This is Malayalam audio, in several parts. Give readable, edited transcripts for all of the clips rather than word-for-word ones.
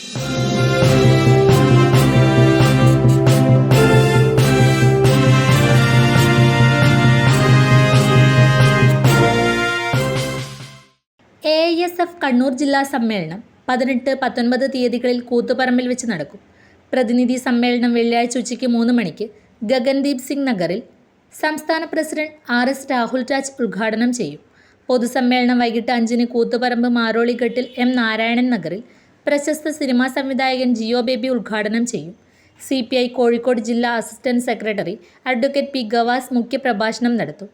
AISF കണ്ണൂർ ജില്ലാ സമ്മേളനം 18-19 തീയതികളിൽ കൂത്തുപറമ്പിൽ വെച്ച് നടക്കും. പ്രതിനിധി സമ്മേളനം വെള്ളിയാഴ്ച ഉച്ചയ്ക്ക് 3 മണിക്ക് ഗഗൻദീപ് സിംഗ് നഗറിൽ സംസ്ഥാന പ്രസിഡന്റ് RS രാഹുൽ രാജ് ഉദ്ഘാടനം ചെയ്യും. പൊതുസമ്മേളനം വൈകിട്ട് 5-ന് കൂത്തുപറമ്പ് മാരോളിഘട്ടിൽ M നാരായണൻ നഗറിൽ പ്രശസ്ത സിനിമാ സംവിധായകൻ ജിയോ ബേബി ഉദ്ഘാടനം ചെയ്യും. CPI കോഴിക്കോട് ജില്ലാ assistant secretary advocate P Gavas മുഖ്യപ്രഭാഷണം നടത്തും.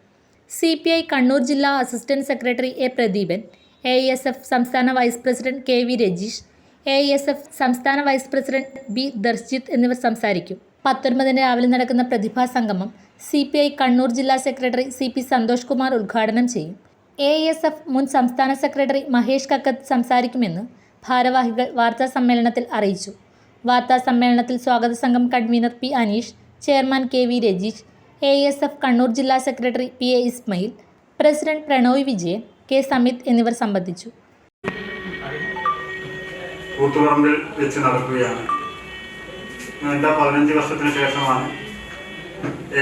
CPI കണ്ണൂർ ജില്ലാ assistant secretary A Pradeepan, AISF സംസ്ഥാന vice president KV Rajeesh, AISF സംസ്ഥാന വൈസ് പ്രസിഡന്റ് B ദർശിത് എന്നിവർ സംസാരിക്കും. 19-ന് രാവിലെ നടക്കുന്ന പ്രതിഭാ സംഗമം CPI കണ്ണൂർ ജില്ലാ സെക്രട്ടറി CP സന്തോഷ് കുമാർ ഉദ്ഘാടനം ചെയ്യും. AISF മുൻ സംസ്ഥാന സെക്രട്ടറി മഹേഷ് കക്കത്ത് സംസാരിക്കുമെന്ന് ഭാരവാഹികൾ വാർത്താ സമ്മേളനത്തിൽ അറിയിച്ചു. വാർത്താ സമ്മേളനത്തിൽ സ്വാഗത സംഘം convener P Aneesh, chairman KV Rajeesh, AISF Kannur ജില്ലാ secretary PA Ismail, president Pranoy Vijayan, K Samith എന്നിവർ സംബന്ധിച്ചു. കൂത്തുപറമ്പിൽ വെച്ച് നടക്കുകയാണ്. നീണ്ട 15 വർഷത്തിന് ശേഷമാണ്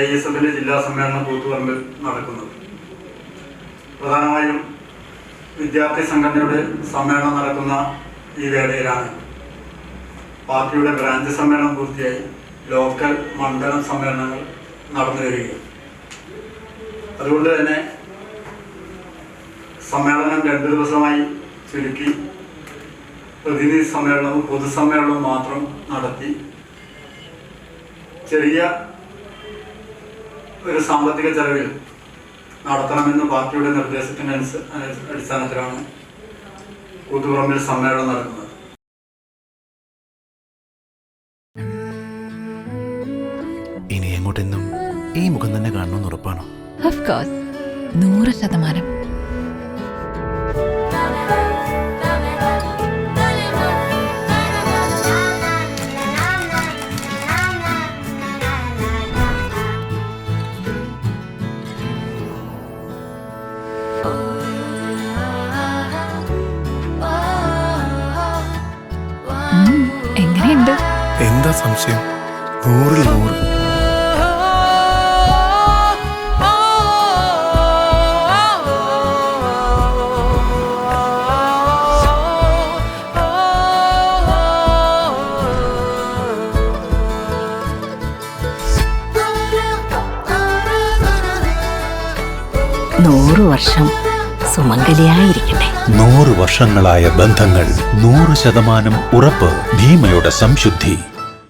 AISFന്റെ ജില്ലാ സമ്മേളനം കൂത്തുപറമ്പിൽ നടക്കുന്നത്. പ്രധാനമായും വിദ്യാർത്ഥി സംഘടനയുടെ സമ്മേളനം നടക്കുന്ന ഈ വേളയിലാണ് പാർട്ടിയുടെ ബ്രാഞ്ച് സമ്മേളനം പൂർത്തിയായി ലോക്കൽ മണ്ഡലം സമ്മേളനങ്ങൾ നടന്നു വരികയും അതുകൊണ്ട് തന്നെ സമ്മേളനം 2 ദിവസമായി ചുരുക്കി പ്രതിനിധി സമ്മേളനവും പൊതുസമ്മേളനവും മാത്രം നടത്തി ചെറിയ ഒരു സാമ്പത്തിക ചെലവിൽ നടത്തണമെന്ന് പാർട്ടിയുടെ നിർദ്ദേശത്തിൻ്റെ അടിസ്ഥാനത്തിലാണ് കൂത്തുപറമ്പിൽ സമ്മേളനം നടക്കുന്നത്. ഇനി എങ്ങോട്ടെന്നും ഈ മുഖം തന്നെ കാണണമെന്ന് ഉറപ്പാണോ? 100%. എങ്ങനെയുണ്ട്? എന്താ സംശയം? 100-ൽ 100. വർഷം സുമംഗലിയായിരിക്കട്ടെ. 100 വർഷങ്ങളായ ബന്ധങ്ങൾ 100% ഉറപ്പ്. ഭീമയുടെ സംശുദ്ധി.